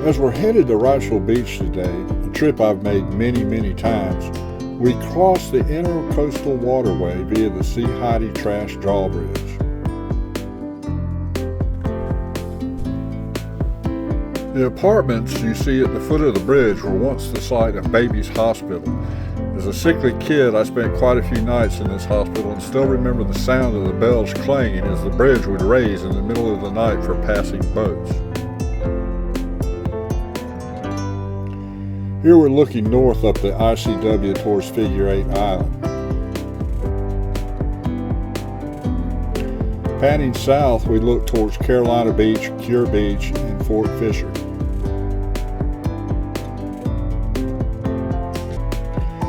As we're headed to Wrightsville Beach today, a trip I've made many times, we cross the Intercoastal Waterway via the Heide Trask Bridge. The apartments you see at the foot of the bridge were once the site of Baby's Hospital. As a sickly kid, I spent quite a few nights in this hospital and still remember the sound of the bells clanging as the bridge would raise in the middle of the night for passing boats. Here we're looking north up the ICW towards Figure 8 Island. Panning south, we look towards Carolina Beach, Pier Beach, and Fort Fisher.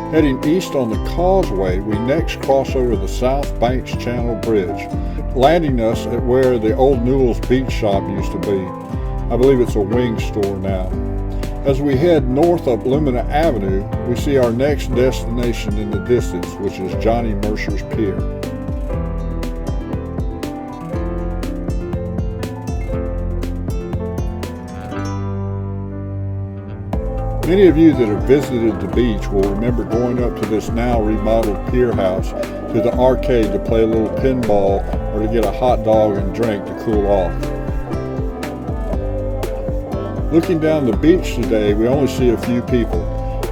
Heading east on the causeway, we next cross over the South Banks Channel Bridge, landing us at where the old Newells Beach Shop used to be. I believe it's a wing store now. As we head north up Lumina Avenue, we see our next destination in the distance, which is Johnny Mercer's Pier. Many of you that have visited the beach will remember going up to this now remodeled pier house to the arcade to play a little pinball or to get a hot dog and drink to cool off. Looking down the beach today, we only see a few people.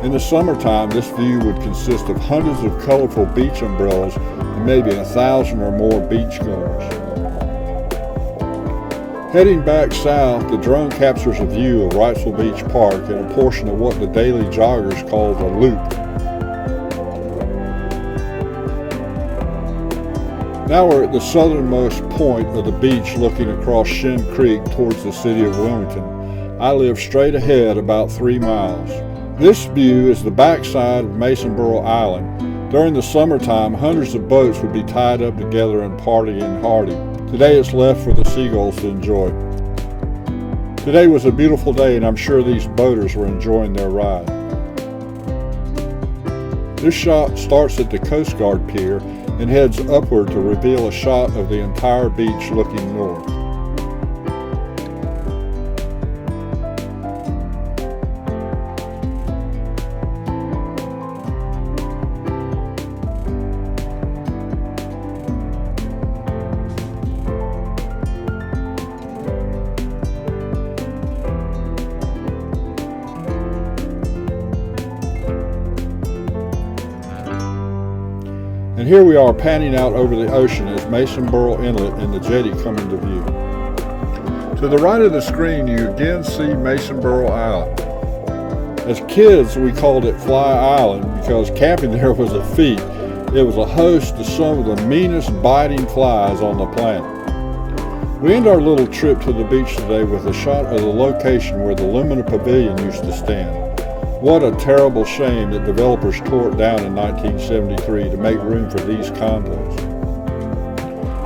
In the summertime, this view would consist of hundreds of colorful beach umbrellas and maybe 1,000 or more beachgoers. Heading back south, the drone captures a view of Wrightsville Beach Park and a portion of what the daily joggers call the Loop. Now we're at the southernmost point of the beach looking across Shin Creek towards the city of Wilmington. I live straight ahead about 3 miles. This view is the backside of Masonboro Island. During the summertime, hundreds of boats would be tied up together and partying hardy. Today it's left for the seagulls to enjoy. Today was a beautiful day and I'm sure these boaters were enjoying their ride. This shot starts at the Coast Guard Pier and heads upward to reveal a shot of the entire beach looking north. And here we are panning out over the ocean as Masonboro Inlet and the jetty come into view. To the right of the screen you again see Masonboro Island. As kids we called it Fly Island because camping there was a feat. It was a host to some of the meanest biting flies on the planet. We end our little trip to the beach today with a shot of the location where the Lumina Pavilion used to stand. What a terrible shame that developers tore it down in 1973 to make room for these condos.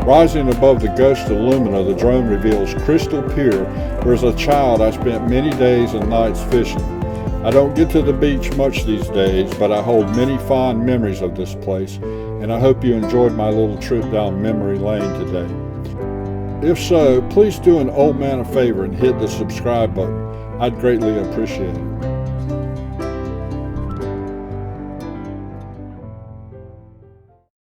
Rising above the ghost of Lumina, the drone reveals Crystal Pier, where as a child I spent many days and nights fishing. I don't get to the beach much these days, but I hold many fond memories of this place, and I hope you enjoyed my little trip down memory lane today. If so, please do an old man a favor and hit the subscribe button. I'd greatly appreciate it.